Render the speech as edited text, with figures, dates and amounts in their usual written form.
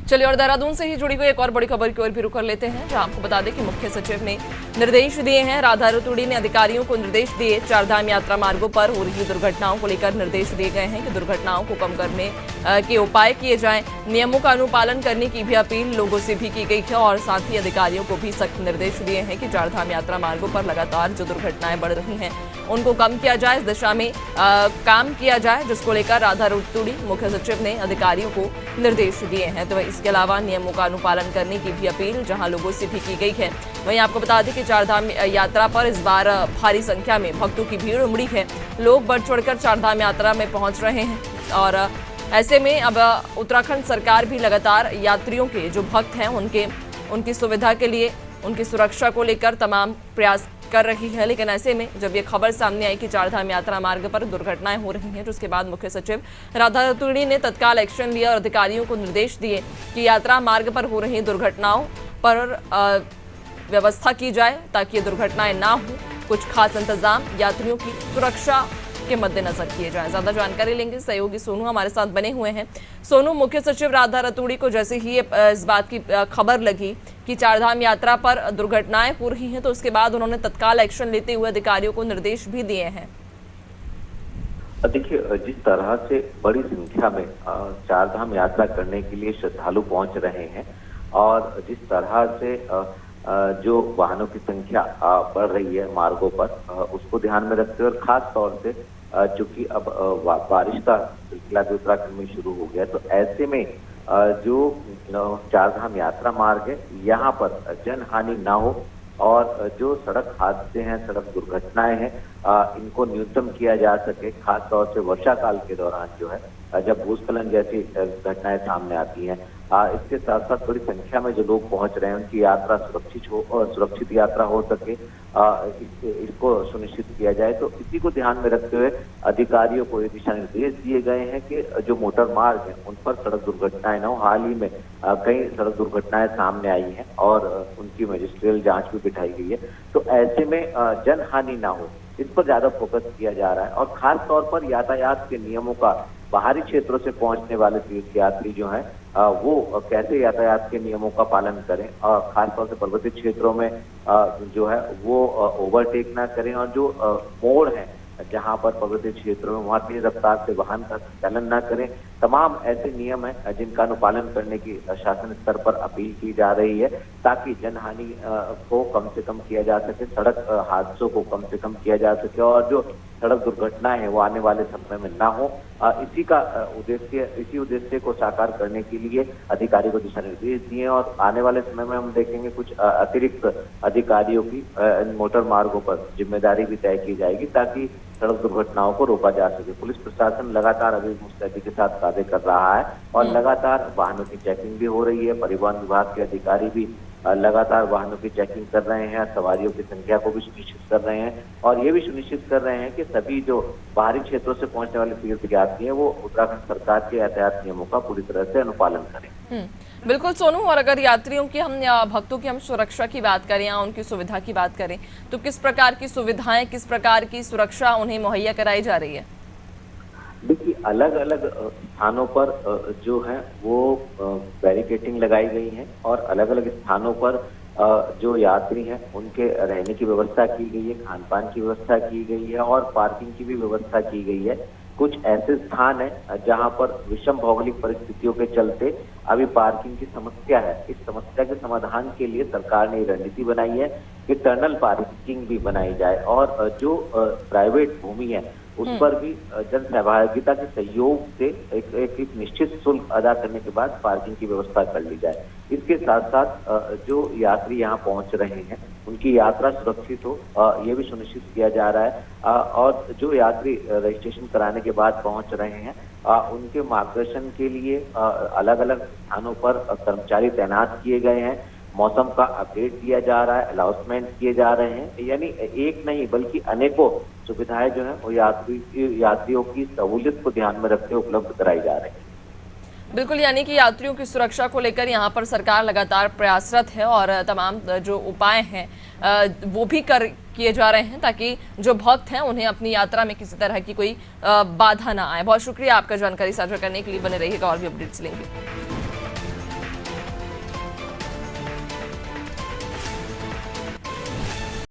चलिए और देहरादून से ही जुड़ी हुई एक और बड़ी खबर की ओर भी रुख कर लेते हैं, जहां आपको बता दें कि मुख्य सचिव ने निर्देश दिए हैं। राधा रतूड़ी ने अधिकारियों को निर्देश दिए। चारधाम यात्रा मार्गों पर हो रही दुर्घटनाओं को लेकर निर्देश दिए गए हैं कि दुर्घटनाओं को कम करने के उपाय किए जाएं। नियमों का अनुपालन करने की भी अपील लोगों से भी की गई है और साथ ही अधिकारियों को भी सख्त निर्देश दिए हैं कि चारधाम यात्रा मार्गों पर लगातार जो दुर्घटनाएं बढ़ रही हैं उनको कम किया जाए, इस दिशा में काम किया जाए, जिसको लेकर राधा रतूड़ी मुख्य सचिव ने अधिकारियों को निर्देश दिए हैं। तो इसके अलावा नियमों का अनुपालन करने की भी अपील जहां लोगों से भी की गई है। वहीं आपको बता दें कि चारधाम यात्रा पर इस बार भारी संख्या में भक्तों की भीड़ उमड़ी है। लोग बढ़ चढ़कर चारधाम यात्रा में पहुंच रहे हैं और ऐसे में अब उत्तराखंड सरकार भी लगातार यात्रियों के जो भक्त हैं उनकी सुविधा के लिए, उनकी सुरक्षा को लेकर तमाम प्रयास कर रही है। लेकिन ऐसे में जब ये खबर सामने आई कि चारधाम यात्रा मार्ग पर दुर्घटनाएं हो रही हैं, तो उसके बाद मुख्य सचिव राधा रतूड़ी ने तत्काल एक्शन लिया और अधिकारियों को निर्देश दिए कि यात्रा मार्ग पर हो रही दुर्घटनाओं पर व्यवस्था की जाए ताकि ये दुर्घटनाएं ना हो। कुछ खास इंतजाम यात्रियों की सुरक्षा के मद्देनजर किए जाए। ज्यादा जानकारी लेंगे, सहयोगी सोनू हमारे साथ बने हुए हैं। सोनू, मुख्य सचिव राधा रतूड़ी को जैसे ही इस बात की खबर लगी कि चारधाम यात्रा पर दुर्घटनाएं हो रही हैं, तो उसके बाद उन्होंने तत्काल एक्शन लेते हुए अधिकारियों को निर्देश भी दिए हैं। देखिए, जिस तरह से बड़ी संख्या में चारधाम यात्रा करने के लिए श्रद्धालु पहुंच रहे हैं और जिस तरह से जो वाहनों की संख्या बढ़ रही है मार्गों पर, उसको ध्यान में रखते हुए और खास तौर से चूंकि अब बारिश का सिलसिला भी उत्तराखंड में शुरू हो गया, तो ऐसे में जो चारधाम यात्रा मार्ग है यहाँ पर जन हानि ना हो और जो सड़क हादसे हैं, सड़क दुर्घटनाएं हैं, इनको न्यूनतम किया जा सके। खास तौर से वर्षा काल के दौरान जो है जब भूस्खलन जैसी घटनाएं सामने आती हैं, इसके साथ साथ बड़ी संख्या में जो लोग पहुंच रहे हैं उनकी यात्रा सुरक्षित हो और सुरक्षित यात्रा हो सके, इसको सुनिश्चित किया जाए। तो इसी को ध्यान में रखते हुए अधिकारियों को ये दिशा निर्देश दिए गए हैं कि जो मोटर मार्ग है उन पर सड़क दुर्घटनाएं न हो। हाल ही में कई सड़क दुर्घटनाएं सामने आई हैं और उनकी मजिस्ट्रियल जांच भी बिठाई गई है। तो ऐसे में जन हानि ना हो, इस पर ज्यादा फोकस किया जा रहा है और खास तौर पर यातायात के नियमों का बाहरी क्षेत्रों से पहुंचने वाले तीर्थयात्री जो हैं वो कैसे यातायात के नियमों का पालन करें और खासतौर से पर्वतीय क्षेत्रों में जो है वो ओवरटेक ना करें और जो मोड़ है जहां पर पर्वतीय क्षेत्रों में वहां तेज रफ्तार से वाहन का चालन ना करें। तमाम ऐसे नियम हैं जिनका अनुपालन करने की शासन स्तर पर अपील की जा रही है ताकि जनहानि को कम से कम किया जा सके, सड़क हादसों को कम से कम किया जा सके और जो सड़क दुर्घटनाएं हैं वो आने वाले समय में ना हो। इसी उद्देश्य को साकार करने के लिए अधिकारी को दिशा निर्देश दिए और आने वाले समय में हम देखेंगे कुछ अतिरिक्त अधिकारियों की मोटर मार्गों पर जिम्मेदारी भी तय की जाएगी ताकि सड़क दुर्घटनाओं को रोका जा सके। पुलिस प्रशासन लगातार अभी मुस्तैदी के साथ कार्य कर रहा है और लगातार वाहनों की चेकिंग भी हो रही है। परिवहन विभाग के अधिकारी भी लगातार वाहनों की चेकिंग कर रहे हैं, सवारियों की संख्या को भी सुनिश्चित कर रहे हैं और ये भी सुनिश्चित कर रहे हैं कि सभी जो बाहरी क्षेत्रों से पहुंचने वाले तीर्थयात्री हैं वो उत्तराखंड सरकार के यातायात नियमों का पूरी तरह से अनुपालन करें। बिल्कुल सोनू, और अगर यात्रियों की हम या भक्तों की हम सुरक्षा की बात करें या उनकी सुविधा की बात करें, तो किस प्रकार की सुविधाएं, किस प्रकार की सुरक्षा उन्हें मुहैया कराई जा रही है? देखिए, अलग अलग स्थानों पर जो है वो बैरिकेटिंग लगाई गई है और अलग अलग स्थानों पर जो यात्री हैं उनके रहने की व्यवस्था की गई है, खान पान की व्यवस्था की गई है और पार्किंग की भी व्यवस्था की गई है। कुछ ऐसे स्थान है जहां पर विषम भौगोलिक परिस्थितियों के चलते अभी पार्किंग की समस्या है। इस समस्या के समाधान के लिए सरकार ने रणनीति बनाई है कि टनल पार्किंग भी बनाई जाए और जो प्राइवेट भूमि है उस पर भी जन सहभागिता के सहयोग से एक निश्चित शुल्क अदा करने के बाद पार्किंग की व्यवस्था कर ली जाए। इसके साथ साथ जो यात्री यहाँ पहुंच रहे हैं उनकी यात्रा सुरक्षित हो, ये भी सुनिश्चित किया जा रहा है और जो यात्री रजिस्ट्रेशन कराने के बाद पहुंच रहे हैं उनके मार्गदर्शन के लिए अलग अलग स्थानों पर कर्मचारी तैनात किए गए हैं। मौसम का अपडेट दिया जा रहा है, अनाउंसमेंट किए जा रहे हैं, यानी एक नहीं बल्कि अनेकों सुविधाएं जो है वो यात्रियों की सहूलियत को ध्यान में रखते हुए उपलब्ध कराई जा रही है। बिल्कुल, यानी कि यात्रियों की सुरक्षा को लेकर यहाँ पर सरकार लगातार प्रयासरत है और तमाम जो उपाय हैं वो भी किए जा रहे हैं ताकि जो भक्त हैं उन्हें अपनी यात्रा में किसी तरह की कोई बाधा ना आए। बहुत शुक्रिया आपका जानकारी साझा करने के लिए, बने रहिएगा और भी अपडेट्स लेंगे।